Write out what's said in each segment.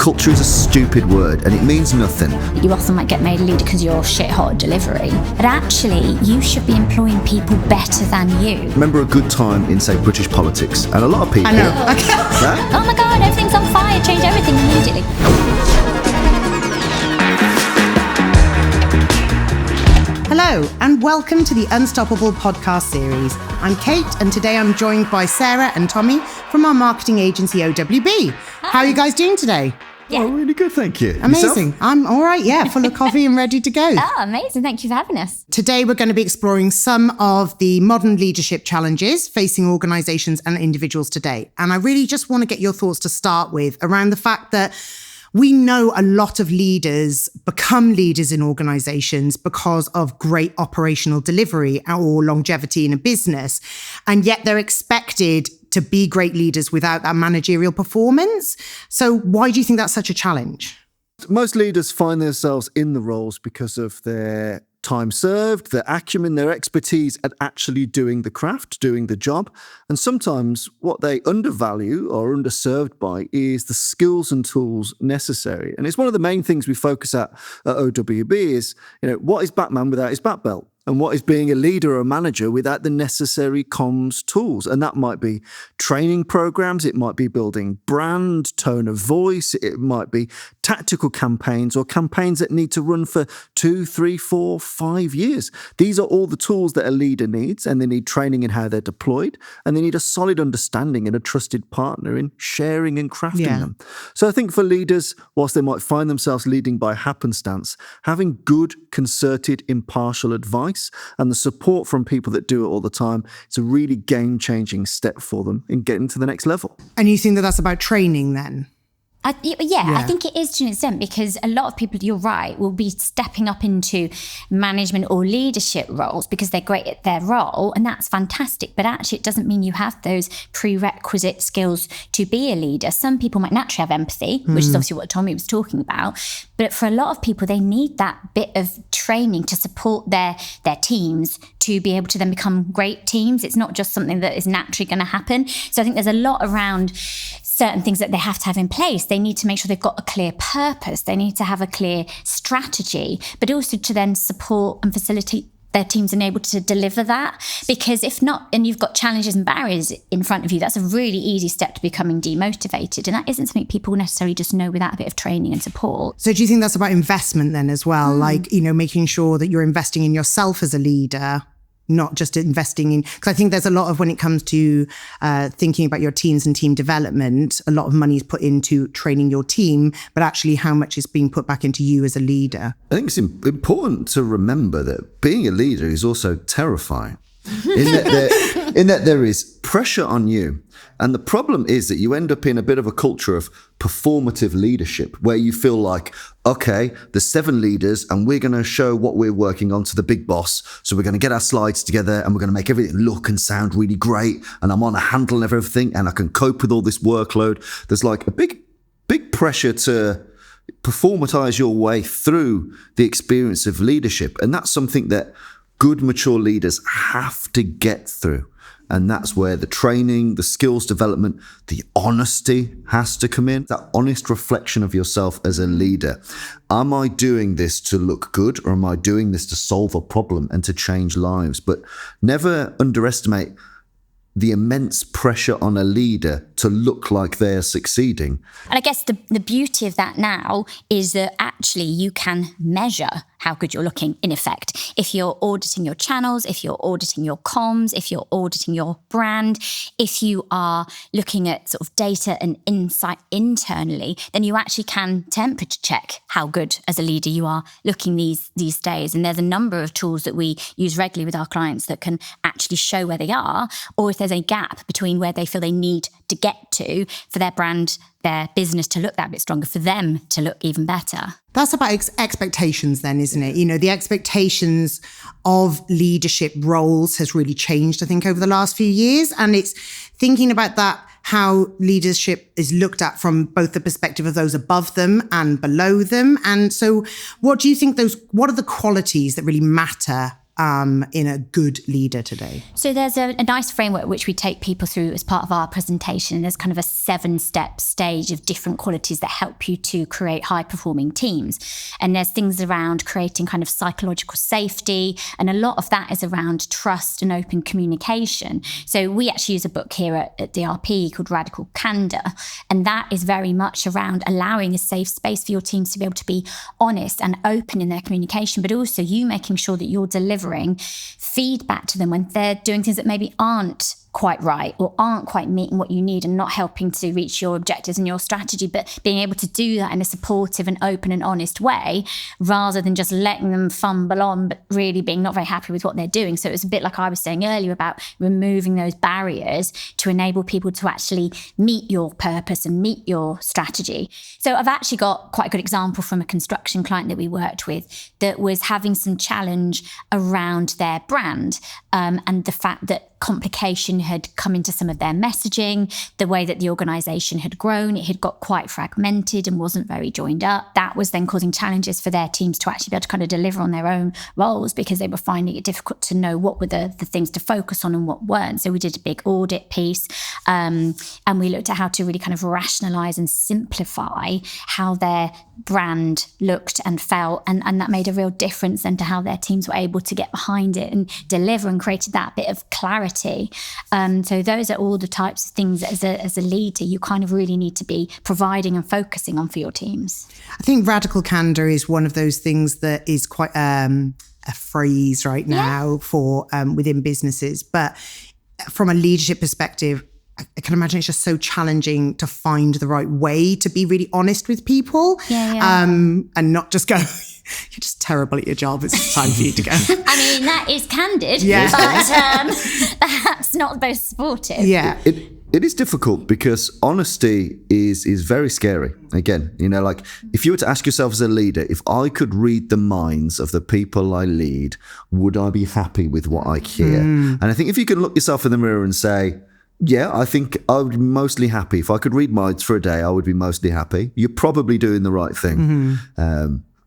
Culture is a stupid word and it means nothing. You often might get made a leader because you're shit hot at delivery. But actually, you should be employing people better than you. Remember a good time in, say, British politics, and a lot of people... I know. Oh my God, everything's on fire, change everything immediately. Hello, and welcome to the Unstoppable podcast series. I'm Kate, and today I'm joined by Sara and Tommy from our marketing agency, OWB. Hi. How are you guys doing today? Yeah. Oh, really good, thank you. Amazing. Yourself? I'm all right, yeah, full of coffee and ready to go. Oh, amazing. Thank you for having us. Today, we're going to be exploring some of the modern leadership challenges facing organizations and individuals today. And I really just want to get your thoughts to start with around the fact that we know a lot of leaders become leaders in organizations because of great operational delivery or longevity in a business. And yet they're expected to be great leaders without that managerial performance. So why do you think that's such a challenge? Most leaders find themselves in the roles because of their time served, their acumen, their expertise at actually doing the craft, doing the job. And sometimes what they undervalue or underserved by is the skills and tools necessary. And it's one of the main things we focus at OWB is, what is Batman without his bat belt? And what is being a leader or a manager without the necessary comms tools? And that might be training programs, it might be building brand, tone of voice, it might be tactical campaigns or campaigns that need to run for 2, 3, 4, 5 years. These are all the tools that a leader needs, and they need training in how they're deployed, and they need a solid understanding and a trusted partner in sharing and crafting them. So I think for leaders, whilst they might find themselves leading by happenstance, having good, concerted, impartial advice and the support from people that do it all the time, it's a really game-changing step for them in getting to the next level. And you think that that's about training then? I think it is to an extent, because a lot of people, you're right, will be stepping up into management or leadership roles because they're great at their role, and that's fantastic. But actually, it doesn't mean you have those prerequisite skills to be a leader. Some people might naturally have empathy, which is obviously what Tommy was talking about. But for a lot of people, they need that bit of training to support their teams to be able to then become great teams. It's not just something that is naturally going to happen. So I think there's a lot around certain things that they have to have in place. They need to make sure they've got a clear purpose. They need to have a clear strategy, but also to then support and facilitate their teams and able to deliver that. Because if not, and you've got challenges and barriers in front of you, that's a really easy step to becoming demotivated. And that isn't something people necessarily just know without a bit of training and support. So do you think that's about investment then as well? Like, making sure that you're investing in yourself as a leader, not just investing in, because I think there's a lot of, when it comes to thinking about your teams and team development, a lot of money is put into training your team, but actually how much is being put back into you as a leader? I think it's important to remember that being a leader is also terrifying in that there is pressure on you. And the problem is that you end up in a bit of a culture of performative leadership where you feel like, okay, there's 7 leaders and we're going to show what we're working on to the big boss. So we're going to get our slides together and we're going to make everything look and sound really great. And I'm on a handle of everything and I can cope with all this workload. There's like a big pressure to performatize your way through the experience of leadership. And that's something that good, mature leaders have to get through. And that's where the training, the skills development, the honesty has to come in. That honest reflection of yourself as a leader. Am I doing this to look good, or am I doing this to solve a problem and to change lives? But never underestimate the immense pressure on a leader to look like they're succeeding. And I guess the beauty of that now is that actually you can measure how good you're looking, in effect. If you're auditing your channels, if you're auditing your comms, if you're auditing your brand, if you are looking at sort of data and insight internally, then you actually can temperature check how good as a leader you are looking these days. And there's a number of tools that we use regularly with our clients that can actually show where they are, or if there's a gap between where they feel they need to get to for their brand, their business to look that bit stronger, for them to look even better. That's about expectations then, isn't it? The expectations of leadership roles has really changed, I think, over the last few years. And it's thinking about that, how leadership is looked at from both the perspective of those above them and below them. And so what do you think what are the qualities that really matter in a good leader today? So there's a nice framework which we take people through as part of our presentation. There's kind of a 7-step stage of different qualities that help you to create high-performing teams. And there's things around creating kind of psychological safety, and a lot of that is around trust and open communication. So we actually use a book here at DRP called Radical Candor, and that is very much around allowing a safe space for your teams to be able to be honest and open in their communication, but also you making sure that you're delivering feedback to them when they're doing things that maybe aren't quite right or aren't quite meeting what you need and not helping to reach your objectives and your strategy, but being able to do that in a supportive and open and honest way rather than just letting them fumble on but really being not very happy with what they're doing. So it's a bit like I was saying earlier about removing those barriers to enable people to actually meet your purpose and meet your strategy. So I've actually got quite a good example from a construction client that we worked with that was having some challenge around their brand, and the fact that complication had come into some of their messaging, the way that the organisation had grown, it had got quite fragmented and wasn't very joined up. That was then causing challenges for their teams to actually be able to kind of deliver on their own roles because they were finding it difficult to know what were the things to focus on and what weren't. So we did a big audit piece, and we looked at how to really kind of rationalise and simplify how their brand looked and felt, and that made a real difference then to how their teams were able to get behind it and deliver, and created that bit of clarity. So those are all the types of things as a leader you kind of really need to be providing and focusing on for your teams. I think radical candor is one of those things that is quite a phrase right now for within businesses. But from a leadership perspective, I can imagine it's just so challenging to find the right way to be really honest with people, and not just go, you're just terrible at your job, it's time for you to go. I mean, that is candid, but perhaps not the most supportive. Yeah. It is difficult because honesty is very scary. Again, like if you were to ask yourself as a leader, if I could read the minds of the people I lead, would I be happy with what I hear? And I think if you can look yourself in the mirror and say, yeah, I think I would be mostly happy. If I could read minds for a day, I would be mostly happy. You're probably doing the right thing.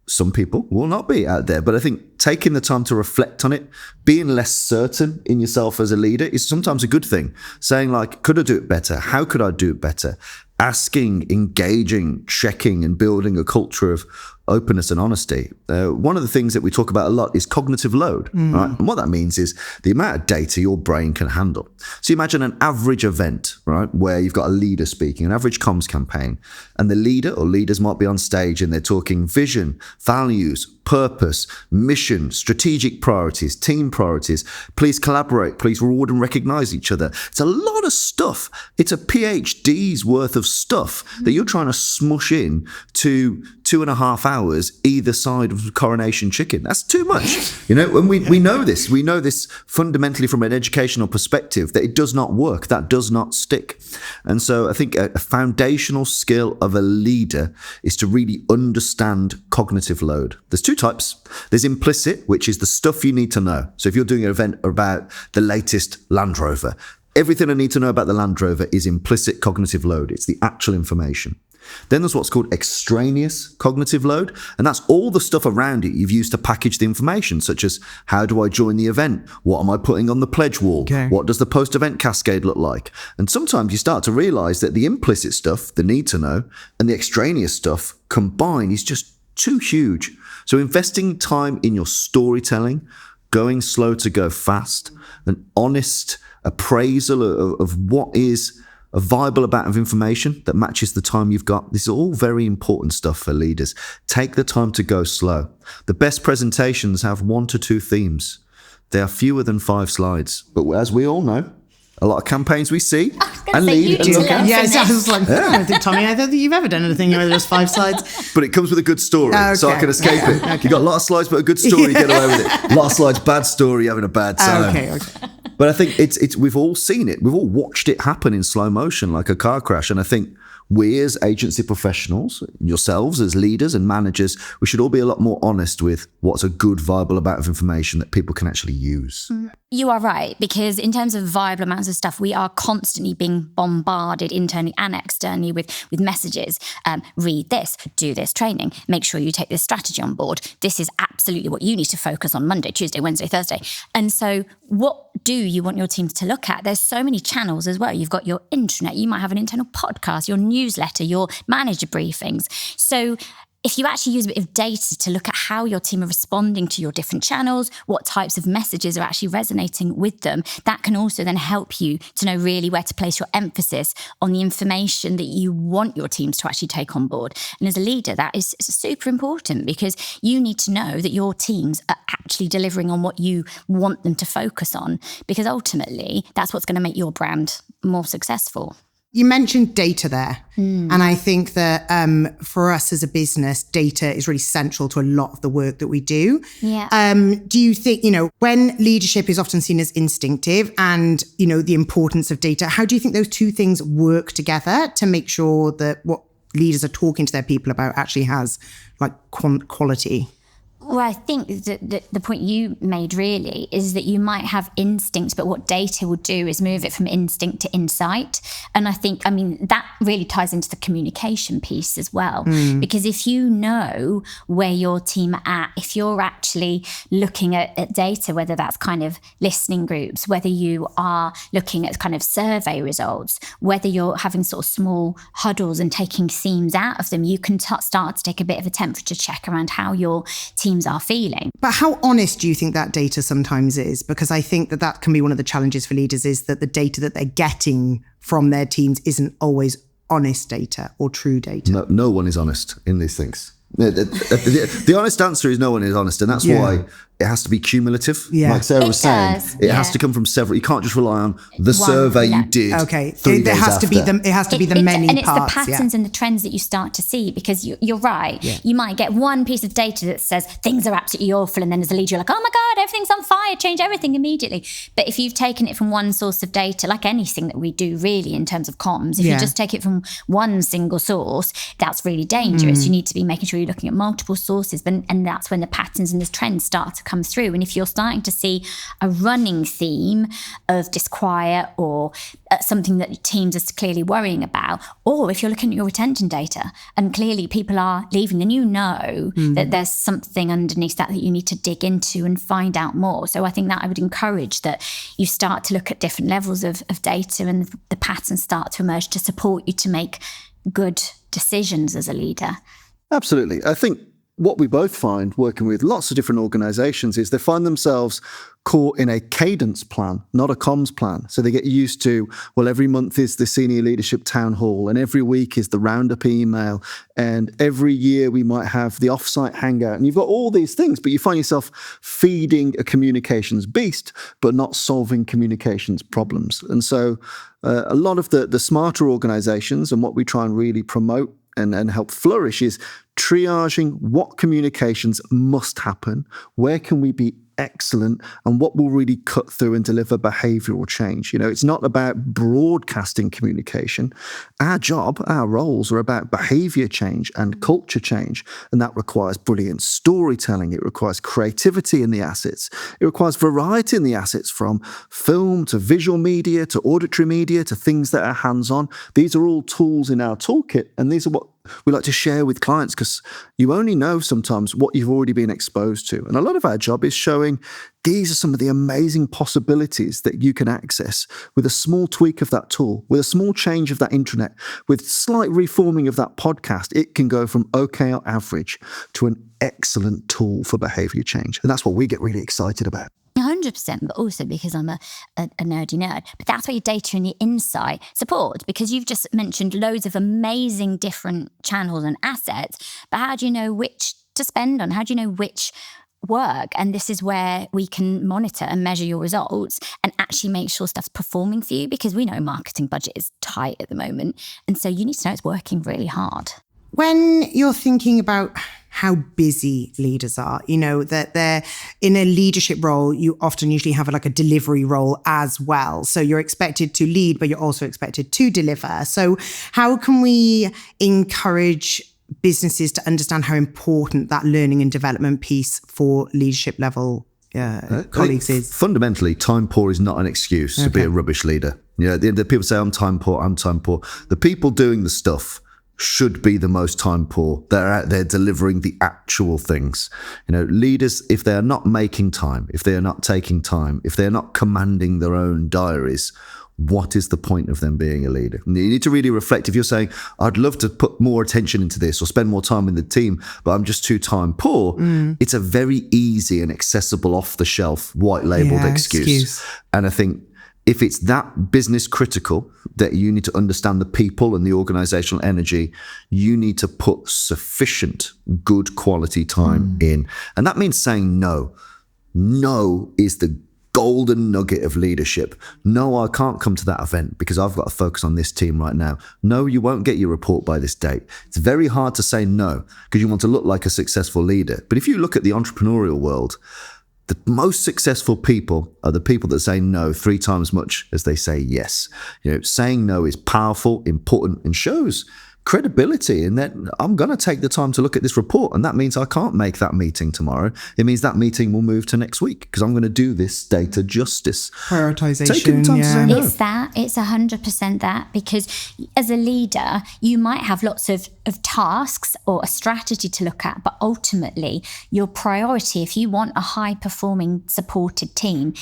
Some people will not be out there, but I think taking the time to reflect on it, being less certain in yourself as a leader is sometimes a good thing. Saying like, could I do it better? How could I do it better? Asking, engaging, checking, and building a culture of openness and honesty. One of the things that we talk about a lot is cognitive load, right? And what that means is the amount of data your brain can handle. So you imagine an average event, right, where you've got a leader speaking, an average comms campaign, and the leader or leaders might be on stage and they're talking vision, values, purpose, mission, strategic priorities, team priorities. Please collaborate, please reward and recognize each other. It's a lot of stuff. It's a PhD's worth of stuff that you're trying to smush in to 2.5 hours either side of coronation chicken. That's too much. And we know this. We know this fundamentally from an educational perspective that it does not work. That does not stick. And so I think a foundational skill of a leader is to really understand cognitive load. There's two types. There's implicit, which is the stuff you need to know. So if you're doing an event about the latest Land Rover, everything I need to know about the Land Rover is implicit cognitive load. It's the actual information. Then there's what's called extraneous cognitive load, and that's all the stuff around it you've used to package the information, such as how do I join the event? What am I putting on the pledge wall? Okay. What does the post-event cascade look like? And sometimes you start to realize that the implicit stuff, the need to know, and the extraneous stuff combined is just too huge. So investing time in your storytelling, going slow to go fast, an honest appraisal of what is a viable amount of information that matches the time you've got. This is all very important stuff for leaders. Take the time to go slow. The best presentations have 1 to 2 themes. They are fewer than 5 slides. But as we all know, a lot of campaigns we see and lead. Yes, I was like, I don't think, Tommy, I don't think you've ever done anything where there's 5 slides. But it comes with a good story, so I can escape it. Okay. You've got a lot of slides, but a good story, get away with it. A lot of slides, bad story, having a bad time. Okay. But I think it's we've all seen it. We've all watched it happen in slow motion, like a car crash. And I think we as agency professionals, yourselves as leaders and managers, we should all be a lot more honest with what's a good, viable amount of information that people can actually use. You are right, because in terms of viable amounts of stuff, we are constantly being bombarded internally and externally with messages. Read this, do this training, make sure you take this strategy on board. This is absolutely what you need to focus on Monday, Tuesday, Wednesday, Thursday. And so what do you want your teams to look at? There's so many channels as well. You've got your intranet, you might have an internal podcast, your newsletter, your manager briefings. So if you actually use a bit of data to look at how your team are responding to your different channels, what types of messages are actually resonating with them, that can also then help you to know really where to place your emphasis on the information that you want your teams to actually take on board. And as a leader, that is super important, because you need to know that your teams are actually delivering on what you want them to focus on, because ultimately that's what's going to make your brand more successful. You mentioned data there. And I think that for us as a business, data is really central to a lot of the work that we do. Yeah. Do you think, when leadership is often seen as instinctive and, the importance of data, how do you think those two things work together to make sure that what leaders are talking to their people about actually has quality? Well, I think that the point you made really is that you might have instinct, but what data will do is move it from instinct to insight. And I think, that really ties into the communication piece as well. Because if you know where your team are at, if you're actually looking at data, whether that's kind of listening groups, whether you are looking at kind of survey results, whether you're having sort of small huddles and taking themes out of them, you can start to take a bit of a temperature check around how your teams are feeling. But how honest do you think that data sometimes is? Because I think that can be one of the challenges for leaders, is that the data that they're getting from their teams isn't always honest data or true data. No one is honest in these things. The honest answer is no one is honest, and that's why it has to be cumulative. Like Sarah was saying, it has to come from several. You can't just rely on the survey you did. Okay, it has to be the many and it's parts. the patterns and the trends that you start to see, because you're right. You might get one piece of data that says things are absolutely awful, and then as a leader you're like, oh my God, everything's on fire, change everything immediately. But if you've taken it from one source of data, like anything that we do really in terms of comms, if you just take it from one single source, that's really dangerous. You need to be making sure you're looking at multiple sources, and that's when the patterns and the trends start to come through. And if you're starting to see a running theme of disquiet or something that teams are clearly worrying about, or if you're looking at your retention data and clearly people are leaving, then you know that there's something underneath that you need to dig into and find out more. So I think that I would encourage that you start to look at different levels of data, and the patterns start to emerge to support you to make good decisions as a leader. Absolutely. I think what we both find working with lots of different organizations is they find themselves caught in a cadence plan, not a comms plan. So they get used to, well, every month is the senior leadership town hall, and every week is the roundup email, and every year we might have the offsite hangout. And you've got all these things, but you find yourself feeding a communications beast, but not solving communications problems. And so a lot of the smarter organizations, and what we try and really promote and help flourish, is triaging what communications must happen, where can we be excellent, and what will really cut through and deliver behavioral change. It's not about broadcasting communication. Our job, our roles are about behavior change and culture change, and that requires brilliant storytelling. It requires creativity in the assets. It requires variety in the assets, from film to visual media to auditory media to things that are hands-on. These are all tools in our toolkit, and these are what we like to share with clients, because you only know sometimes what you've already been exposed to. And a lot of our job is showing these are some of the amazing possibilities that you can access with a small tweak of that tool, with a small change of that intranet, with slight reforming of that podcast. It can go from okay or average to an excellent tool for behavior change. And that's what we get really excited about. 100%, but also because I'm a nerdy nerd. But that's where your data and your insight support, because you've just mentioned loads of amazing different channels and assets, but how do you know which to spend on? How do you know which work? And this is where we can monitor and measure your results and actually make sure stuff's performing for you, because we know marketing budget is tight at the moment. And so you need to know it's working really hard. When you're thinking about how busy leaders are, that they're in a leadership role, you often usually have a delivery role as well. So you're expected to lead, but you're also expected to deliver. So how can we encourage businesses to understand how important that learning and development piece for leadership level colleagues is? Fundamentally, time poor is not an excuse to be a rubbish leader. The people say, I'm time poor. The people doing the stuff should be the most time poor. They're out there delivering the actual things. Leaders, if they are not making time, if they are not taking time, if they are not commanding their own diaries, what is the point of them being a leader? And you need to really reflect. If you're saying, I'd love to put more attention into this or spend more time in the team, but I'm just too time poor, it's a very easy and accessible, off-the-shelf, white-labeled excuse. And I think if it's that business critical that you need to understand the people and the organizational energy, you need to put sufficient good quality time in. And that means saying no. No is the golden nugget of leadership. No, I can't come to that event because I've got to focus on this team right now. No, you won't get your report by this date. It's very hard to say no because you want to look like a successful leader. But if you look at the entrepreneurial world, the most successful people are the people that say no 3 times as much as they say yes. Saying no is powerful, important, and shows credibility. And then I'm going to take the time to look at this report. And that means I can't make that meeting tomorrow. It means that meeting will move to next week because I'm going to do this data justice. Prioritization. Taking the time to say no. It's 100% that, because as a leader, you might have lots of tasks or a strategy to look at, but ultimately your priority, if you want a high performing supported team,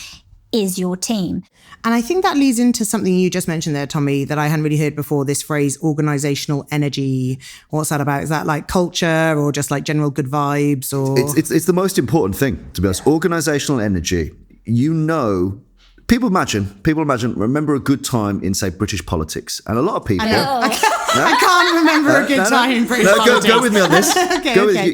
is your team. And I think that leads into something you just mentioned there, Tommy, that I hadn't really heard before, this phrase, organizational energy. What's that about? Is that like culture or just like general good vibes? Or It's the most important thing, to be honest. Organizational energy. People imagine, remember a good time in, say, British politics. And a lot of people... I can't remember a good time in British politics. Go with me on this.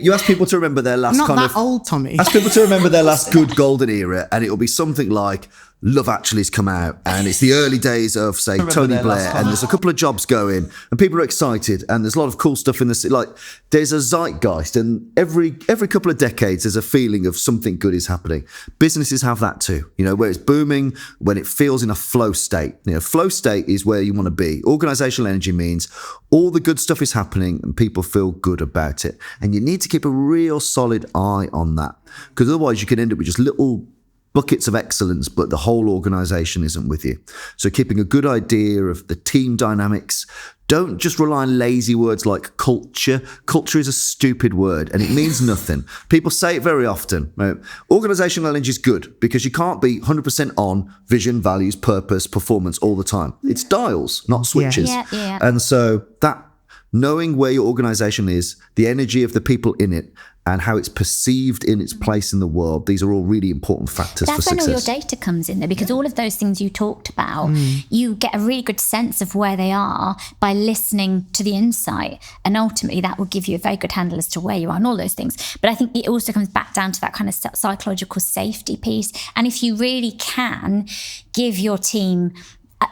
You ask people to remember their last I'm not that old, Tommy. Ask people to remember their last good golden era, and it'll be something like Love Actually's come out, and it's the early days of, say, Tony Blair, and there's a couple of jobs going, and people are excited, and there's a lot of cool stuff in the city. Like, there's a zeitgeist, and every couple of decades, there's a feeling of something good is happening. Businesses have that too, where it's booming, when it feels in a flow state. Flow state is where you want to be. Organizational energy means all the good stuff is happening, and people feel good about it. And you need to keep a real solid eye on that, because otherwise you can end up with just little buckets of excellence, but the whole organization isn't with you. So keeping a good idea of the team dynamics. Don't just rely on lazy words like culture. Culture is a stupid word and it means nothing. People say it very often. Right? Organizational energy is good because you can't be 100% on vision, values, purpose, performance all the time. It's dials, not switches. Yeah. And so that knowing where your organization is, the energy of the people in it, and how it's perceived in its place in the world, these are all really important factors for success. That's when all your data comes in there, because all of those things you talked about, you get a really good sense of where they are by listening to the insight. And ultimately, that will give you a very good handle as to where you are and all those things. But I think it also comes back down to that kind of psychological safety piece. And if you really can give your team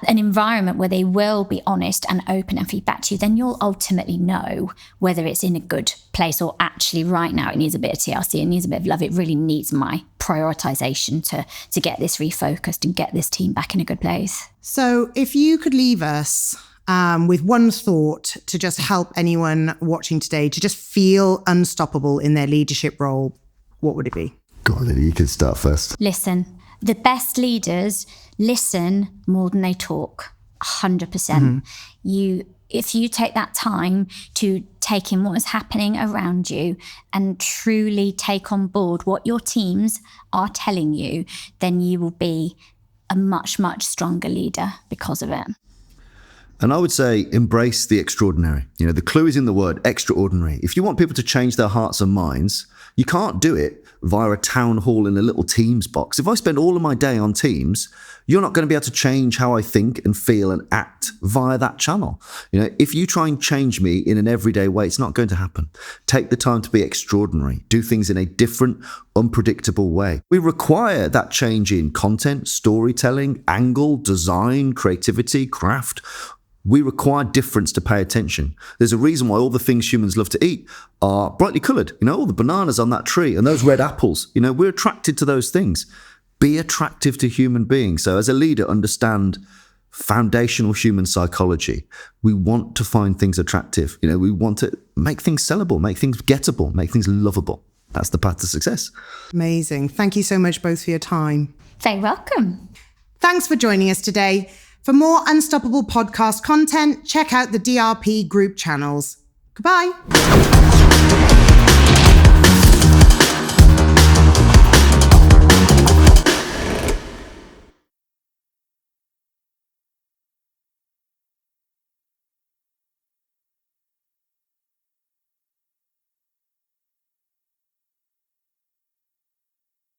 an environment where they will be honest and open and feedback to you, then you'll ultimately know whether it's in a good place or actually right now it needs a bit of TLC, it needs a bit of love, it really needs my prioritization to get this refocused and get this team back in a good place. So if you could leave us with one thought to just help anyone watching today to just feel unstoppable in their leadership role, what would it be? Go on, Lyddy, you can start first. Listen. The best leaders listen more than they talk, 100%. If you take that time to take in what is happening around you and truly take on board what your teams are telling you, then you will be a much, much stronger leader because of it. And I would say embrace the extraordinary. The clue is in the word extraordinary. If you want people to change their hearts and minds, you can't do it via a town hall in a little Teams box. If I spend all of my day on Teams, you're not going to be able to change how I think and feel and act via that channel. If you try and change me in an everyday way, it's not going to happen. Take the time to be extraordinary. Do things in a different, unpredictable way. We require that change in content, storytelling, angle, design, creativity, craft. We require difference to pay attention. There's a reason why all the things humans love to eat are brightly coloured. All the bananas on that tree and those red apples. We're attracted to those things. Be attractive to human beings. So as a leader, understand foundational human psychology. We want to find things attractive. We want to make things sellable, make things gettable, make things lovable. That's the path to success. Amazing. Thank you so much both for your time. Very welcome. Thanks for joining us today. For more Unstoppable podcast content, check out the DRP Group channels. Goodbye.